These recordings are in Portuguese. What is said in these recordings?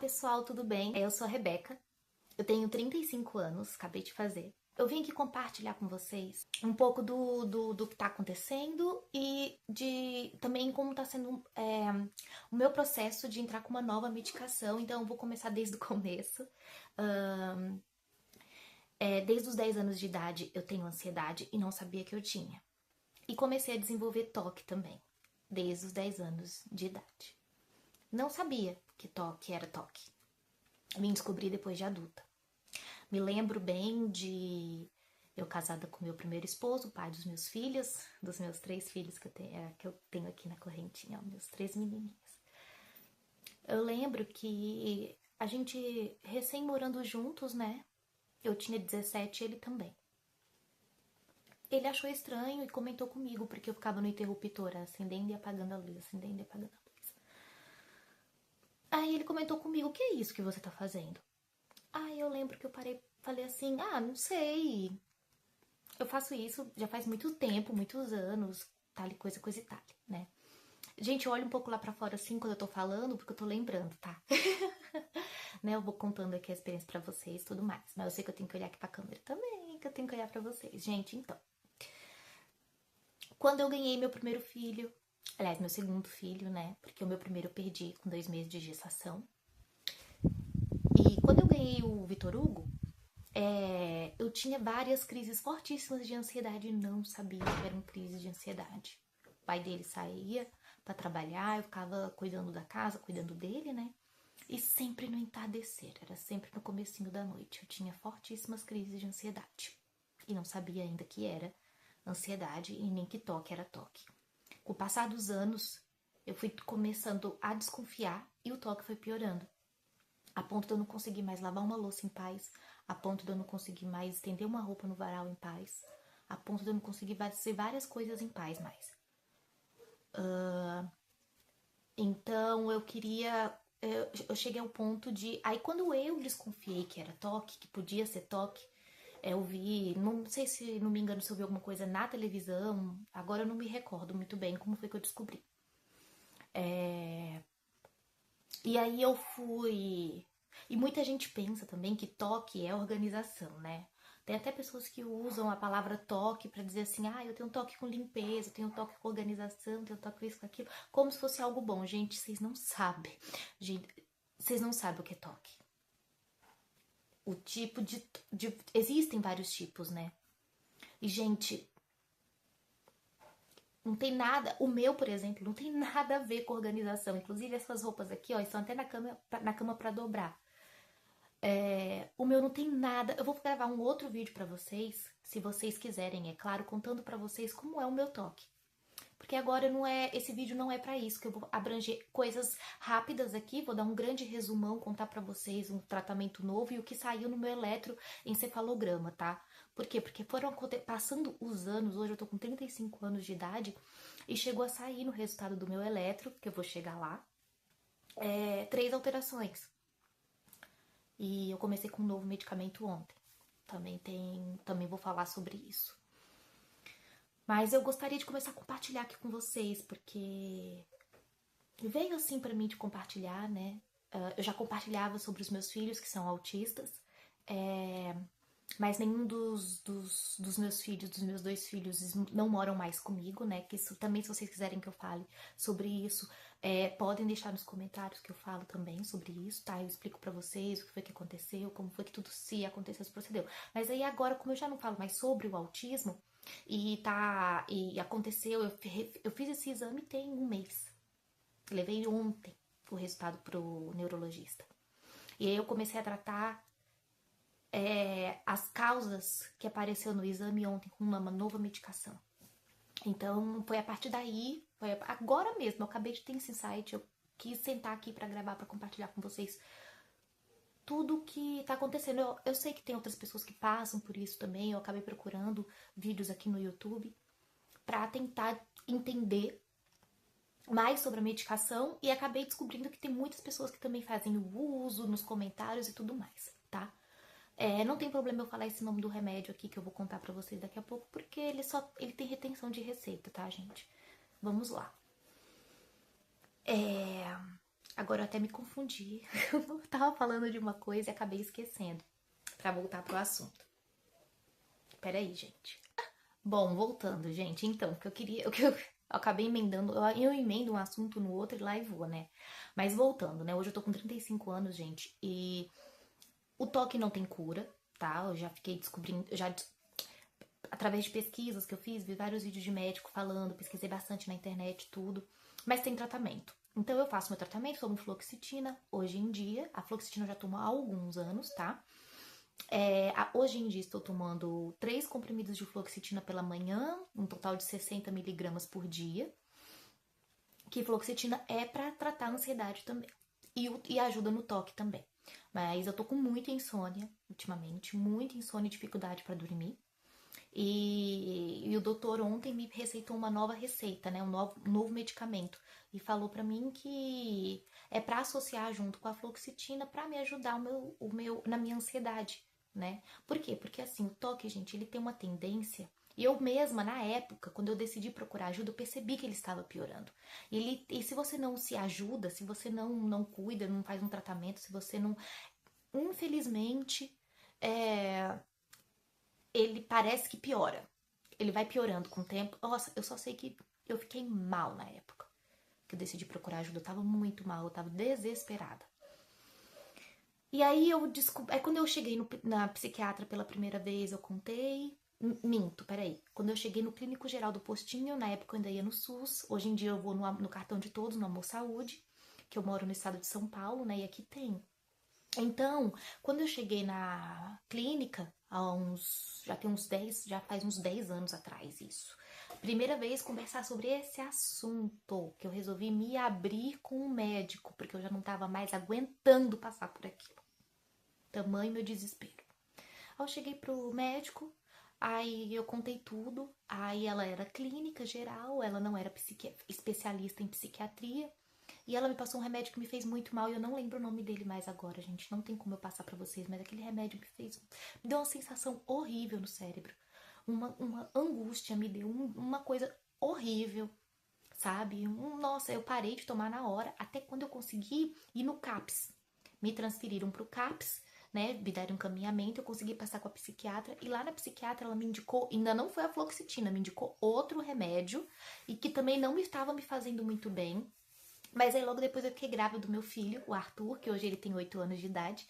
pessoal, tudo bem? Eu sou a Rebeca, eu tenho 35 anos, acabei de fazer. Eu vim aqui compartilhar com vocês um pouco do que tá acontecendo e de também como tá sendo o meu processo de entrar com uma nova medicação. Então eu vou começar desde o começo. Desde os 10 anos de idade eu tenho ansiedade e não sabia que eu tinha. E comecei a desenvolver toque também, desde os 10 anos de idade. Não sabia que toque era toque. Vim descobrir depois de adulta. Me lembro bem de eu casada com meu primeiro esposo, pai dos meus filhos, dos meus 3 filhos que eu tenho aqui na correntinha, ó, meus 3 menininhos. Eu lembro que a gente recém morando juntos, né? Eu tinha 17 e ele também. Ele achou estranho e comentou comigo, porque eu ficava no interruptor, acendendo e apagando a luz, acendendo e apagando a luz. Aí ele comentou comigo, o que é isso que você tá fazendo? Aí eu lembro que eu falei assim, não sei. Eu faço isso já faz muito tempo, muitos anos, tal e coisa e tal, né? Gente, olha um pouco lá pra fora assim quando eu tô falando, porque eu tô lembrando, tá? Né? Eu vou contando aqui a experiência pra vocês e tudo mais. Mas eu sei que eu tenho que olhar aqui pra câmera também, que eu tenho que olhar pra vocês. Gente, então. Quando eu ganhei meu primeiro filho, aliás, meu segundo filho, né? Porque o meu primeiro eu perdi com 2 meses de gestação. E quando eu ganhei o Vitor Hugo, eu tinha várias crises fortíssimas de ansiedade e não sabia que eram crises de ansiedade. O pai dele saía para trabalhar, eu ficava cuidando da casa, cuidando dele, né? E sempre no entardecer, era sempre no comecinho da noite. Eu tinha fortíssimas crises de ansiedade e não sabia ainda que era ansiedade e nem que toque era toque. Com o passar dos anos, eu fui começando a desconfiar e o toque foi piorando. A ponto de eu não conseguir mais lavar uma louça em paz, a ponto de eu não conseguir mais estender uma roupa no varal em paz, a ponto de eu não conseguir fazer várias coisas em paz mais. Então eu queria. Eu cheguei ao ponto de. Aí quando eu desconfiei que era toque, que podia ser toque, eu vi. Não sei se não me engano se eu vi alguma coisa na televisão, agora eu não me recordo muito bem como foi que eu descobri. E aí eu fui. E muita gente pensa também que toque é organização, né? Tem até pessoas que usam a palavra toque pra dizer assim, eu tenho um toque com limpeza, eu tenho um toque com organização, eu tenho um toque com isso, com aquilo, como se fosse algo bom. Gente, vocês não sabem. Gente, vocês não sabem o que é toque. O tipo de. Existem vários tipos, né? E, gente, não tem nada. O meu, por exemplo, não tem nada a ver com organização. Inclusive, essas roupas aqui, ó, estão até na cama pra dobrar. O meu não tem nada. Eu vou gravar um outro vídeo pra vocês, se vocês quiserem, é claro, contando pra vocês como é o meu toque. Porque agora não é, esse vídeo não é pra isso, que eu vou abranger coisas rápidas aqui, vou dar um grande resumão, contar pra vocês um tratamento novo e o que saiu no meu eletroencefalograma, tá? Por quê? Porque foram passando os anos, hoje eu tô com 35 anos de idade, e chegou a sair no resultado do meu eletro, que eu vou chegar lá, 3 alterações. E eu comecei com um novo medicamento ontem. Também vou falar sobre isso. Mas eu gostaria de começar a compartilhar aqui com vocês, porque veio assim pra mim de compartilhar, né? Eu já compartilhava sobre os meus filhos que são autistas, mas nenhum dos meus filhos, dos meus 2 filhos, não moram mais comigo, né? Que isso também, se vocês quiserem que eu fale sobre isso, podem deixar nos comentários que eu falo também sobre isso, tá? Eu explico pra vocês o que foi que aconteceu, como foi que tudo se aconteceu, se procedeu. Mas aí agora, como eu já não falo mais sobre o autismo, e aconteceu, eu fiz esse exame tem 1 mês. Levei ontem o resultado pro neurologista. E aí eu comecei a tratar as causas que apareceu no exame ontem com uma nova medicação. Então foi a partir daí, foi agora mesmo, eu acabei de ter esse insight, eu quis sentar aqui pra gravar, pra compartilhar com vocês tudo que tá acontecendo. Eu sei que tem outras pessoas que passam por isso também, eu acabei procurando vídeos aqui no YouTube pra tentar entender mais sobre a medicação e acabei descobrindo que tem muitas pessoas que também fazem o uso nos comentários e tudo mais, tá? Não tem problema eu falar esse nome do remédio aqui que eu vou contar pra vocês daqui a pouco, porque ele tem retenção de receita, tá, gente? Vamos lá. Agora eu até me confundi. Eu tava falando de uma coisa e acabei esquecendo. Pra voltar pro assunto. Peraí, gente. Bom, voltando, gente. Então, o que eu acabei emendando, eu emendo um assunto no outro e lá e vou, né? Mas voltando, né? Hoje eu tô com 35 anos, gente, e o toque não tem cura, tá? Eu já fiquei descobrindo, através de pesquisas que eu fiz, vi vários vídeos de médico falando, pesquisei bastante na internet, tudo, mas tem tratamento. Então eu faço meu tratamento, tomo fluoxetina. Hoje em dia, a fluoxetina eu já tomo há alguns anos, tá? Hoje em dia estou tomando 3 comprimidos de fluoxetina pela manhã, um total de 60 miligramas por dia. Que fluoxetina é para tratar a ansiedade também. E ajuda no toque também. Mas eu tô com muita insônia ultimamente, muita insônia e dificuldade para dormir. E o doutor ontem me receitou uma nova receita, né? Um novo medicamento. E falou pra mim que é pra associar junto com a fluoxetina pra me ajudar na minha ansiedade, né? Por quê? Porque assim, o toque, gente, ele tem uma tendência. E eu mesma, na época, quando eu decidi procurar ajuda, eu percebi que ele estava piorando. E se você não se ajuda, se você não cuida, não faz um tratamento, se você não. Infelizmente, é, ele parece que piora. Ele vai piorando com o tempo. Nossa, eu só sei que eu fiquei mal na época que eu decidi procurar ajuda. Eu tava muito mal, eu tava desesperada. E aí eu descobri. Aí quando eu cheguei na psiquiatra pela primeira vez, eu contei. Minto, peraí. Quando eu cheguei no Clínico Geral do Postinho, na época eu ainda ia no SUS. Hoje em dia eu vou no cartão de todos, no Amor Saúde, que eu moro no estado de São Paulo, né? E aqui tem. Então, quando eu cheguei na clínica, já faz uns 10 anos atrás isso. Primeira vez conversar sobre esse assunto, que eu resolvi me abrir com um médico, porque eu já não estava mais aguentando passar por aquilo. Tamanho meu desespero. Aí eu cheguei pro médico, aí eu contei tudo, aí ela era clínica geral, ela não era especialista em psiquiatria, e ela me passou um remédio que me fez muito mal e eu não lembro o nome dele mais agora, gente. Não tem como eu passar pra vocês, mas aquele remédio me deu uma sensação horrível no cérebro. Uma angústia, me deu uma coisa horrível, sabe? Nossa, eu parei de tomar na hora, até quando eu consegui ir no CAPS. Me transferiram pro CAPS, né? Me deram um encaminhamento, eu consegui passar com a psiquiatra. E lá na psiquiatra ela me indicou, ainda não foi a fluoxetina, me indicou outro remédio e que também não estava me fazendo muito bem. Mas aí logo depois eu fiquei grávida do meu filho, o Arthur, que hoje ele tem 8 anos de idade.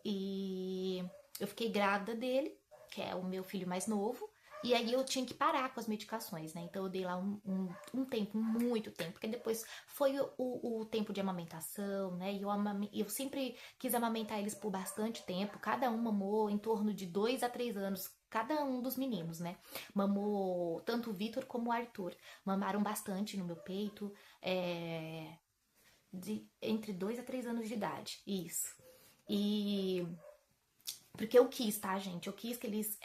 E eu fiquei grávida dele, que é o meu filho mais novo. E aí eu tinha que parar com as medicações, né? Então eu dei lá um tempo, muito tempo, porque depois foi o tempo de amamentação, né? E eu sempre quis amamentar eles por bastante tempo. Cada um mamou em torno de 2 a 3 anos. Cada um dos meninos, né? Mamou tanto o Vitor como o Arthur. Mamaram bastante no meu peito. Entre 2 a 3 anos de idade. Isso. E porque eu quis, tá, gente? Eu quis que eles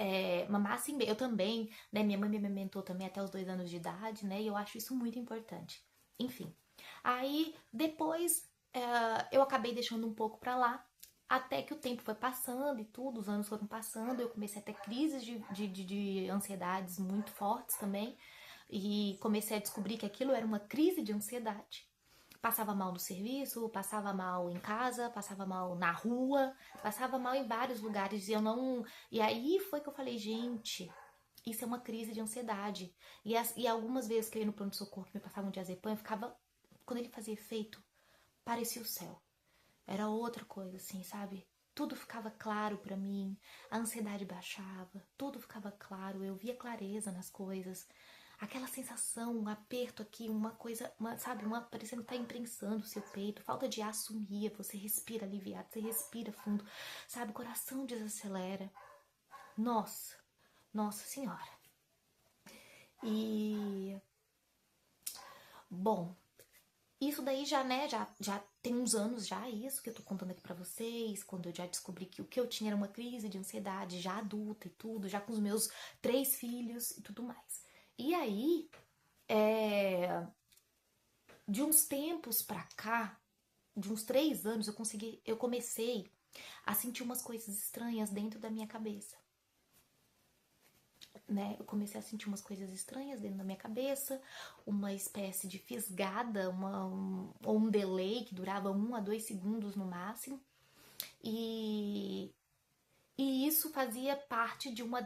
mamassem bem. Eu também, né? Minha mãe me amamentou também até os 2 anos de idade, né? E eu acho isso muito importante. Enfim. Aí, depois, eu acabei deixando um pouco pra lá. Até que o tempo foi passando e tudo, os anos foram passando. Eu comecei a ter crises de ansiedades muito fortes também. E comecei a descobrir que aquilo era uma crise de ansiedade. Passava mal no serviço, passava mal em casa, passava mal na rua, passava mal em vários lugares e eu não. E aí foi que eu falei, gente, isso é uma crise de ansiedade. E algumas vezes que eu ia no pronto-socorro que me passavam um diazepam, eu ficava. Quando ele fazia efeito, parecia o céu. Era outra coisa, assim, sabe? Tudo ficava claro pra mim, a ansiedade baixava, tudo ficava claro, eu via clareza nas coisas. Aquela sensação, um aperto aqui, uma coisa, sabe, parecendo que tá imprensando o seu peito, falta de ar sumia, você respira aliviado, você respira fundo, sabe, o coração desacelera. Nossa, nossa senhora. E, bom, isso daí já, né, já tem uns anos já, isso que eu tô contando aqui pra vocês, quando eu já descobri que o que eu tinha era uma crise de ansiedade, já adulta e tudo, já com os meus 3 filhos e tudo mais. E aí, de uns tempos pra cá, de uns 3 anos, eu comecei a sentir umas coisas estranhas dentro da minha cabeça. né? Eu comecei a sentir umas coisas estranhas dentro da minha cabeça, uma espécie de fisgada, ou um delay que durava 1 a 2 segundos no máximo. E, e isso fazia parte de uma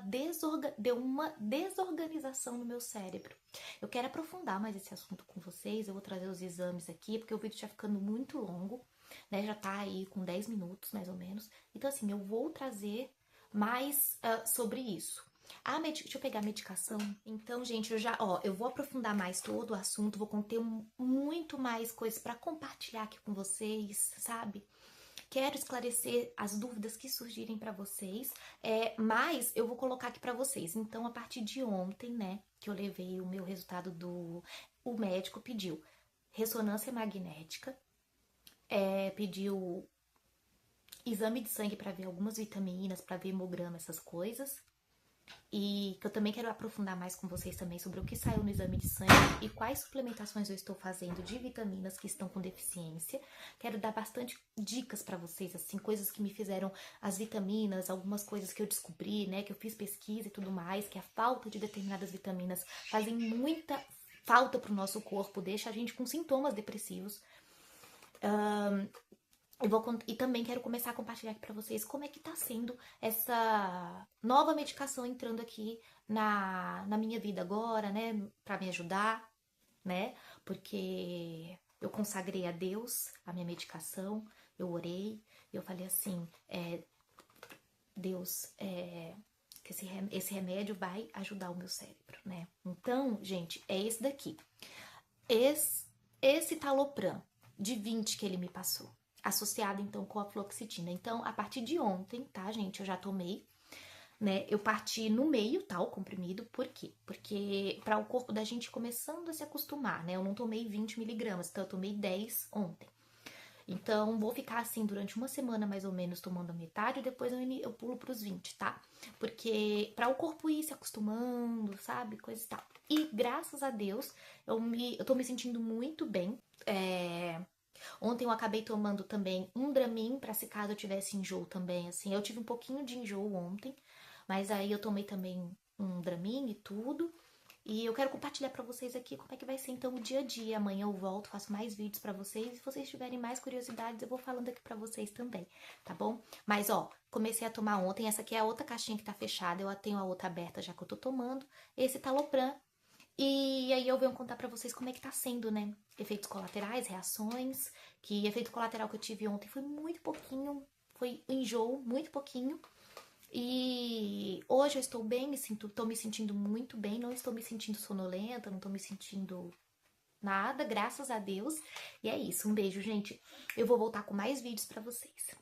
desorganização no meu cérebro. Eu quero aprofundar mais esse assunto com vocês, eu vou trazer os exames aqui, porque o vídeo tá ficando muito longo, né? Já tá aí com 10 minutos, mais ou menos. Então, assim, eu vou trazer mais sobre isso. Deixa eu pegar a medicação. Então, gente, eu vou aprofundar mais todo o assunto, vou conter muito mais coisas para compartilhar aqui com vocês, sabe? Quero esclarecer as dúvidas que surgirem para vocês, mas eu vou colocar aqui para vocês. Então, a partir de ontem, né, que eu levei o meu resultado o médico pediu ressonância magnética, pediu exame de sangue para ver algumas vitaminas, para ver hemograma, essas coisas. E que eu também quero aprofundar mais com vocês também sobre o que saiu no exame de sangue e quais suplementações eu estou fazendo de vitaminas que estão com deficiência. Quero dar bastante dicas para vocês, assim, coisas que me fizeram as vitaminas, algumas coisas que eu descobri, né, que eu fiz pesquisa e tudo mais, que a falta de determinadas vitaminas fazem muita falta pro nosso corpo, deixa a gente com sintomas depressivos. E também quero começar a compartilhar aqui pra vocês como é que tá sendo essa nova medicação entrando aqui na minha vida agora, né? Pra me ajudar, né? Porque eu consagrei a Deus a minha medicação, eu orei, eu falei assim, Deus, que esse remédio vai ajudar o meu cérebro, né? Então, gente, é esse daqui. Esse Talopram de 20 que ele me passou, associado então com a fluoxetina. Então, a partir de ontem, tá, gente, eu já tomei, né? Eu parti no meio, tá, o comprimido. Por quê? Porque para o corpo da gente começando a se acostumar, né? Eu não tomei 20 miligramas, então eu tomei 10 ontem. Então, vou ficar assim durante uma semana mais ou menos tomando a metade e depois eu pulo pros 20, tá? Porque para o corpo ir se acostumando, sabe? Coisa e tal. E graças a Deus, eu tô me sentindo muito bem. Ontem eu acabei tomando também um Dramin, pra se caso eu tivesse enjoo também, assim. Eu tive um pouquinho de enjoo ontem, mas aí eu tomei também um Dramin e tudo. E eu quero compartilhar pra vocês aqui como é que vai ser então o dia a dia. Amanhã eu volto, faço mais vídeos pra vocês. Se vocês tiverem mais curiosidades, eu vou falando aqui pra vocês também, tá bom? Mas ó, comecei a tomar ontem. Essa aqui é a outra caixinha que tá fechada. Eu tenho a outra aberta já que eu tô tomando. Esse Talopram. E aí eu venho contar pra vocês como é que tá sendo, né? Efeitos colaterais, reações. Que efeito colateral que eu tive ontem foi muito pouquinho. Foi enjoo, muito pouquinho. E hoje eu estou bem, tô me sentindo muito bem, não estou me sentindo sonolenta, não estou me sentindo nada, graças a Deus. E é isso, um beijo, gente. Eu vou voltar com mais vídeos pra vocês.